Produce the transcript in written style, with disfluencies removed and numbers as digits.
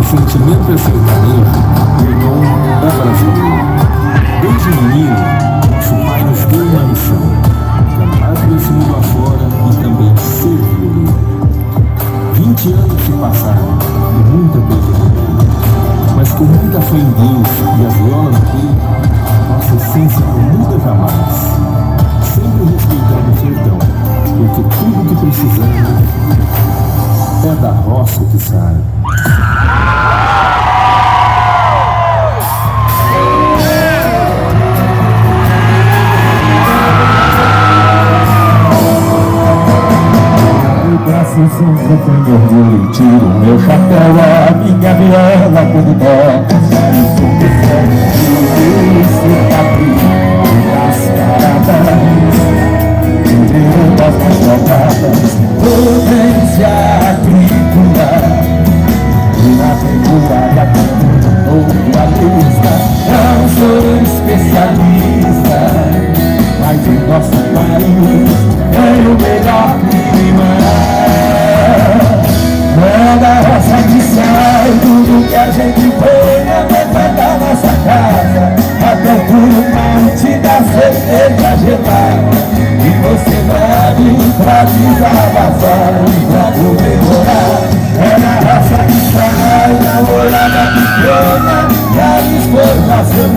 sentimento é sertanejo, o irmão é brasileiro. Desde menino, nosso pai nos deu uma missão: cantar desse mundo afora e também ser violeiro. 20 anos se passaram e muita coisa mudou. Mas com muita fé em Deus e a viola no peito, nossa essência não muda jamais. Sempre respeitando o sertão, porque tudo que precisamos é da roça que sai. Braço sempre com orgulho, tiro meu chapéu, a minha viola quando toca. Isso que serve isso capricho das caradas, primeiro das tocadas, potência agrícola, e na pecuária todo a lista. Não sou especialista, mas em nosso país tem o melhor clima. É da roça que sai tudo que a gente põe a levar da nossa casa, até o puro malte da cerveja gelada. E você bebe pra desabafar e pra comemorar. É da roça que sai namorada pequena e a exportação.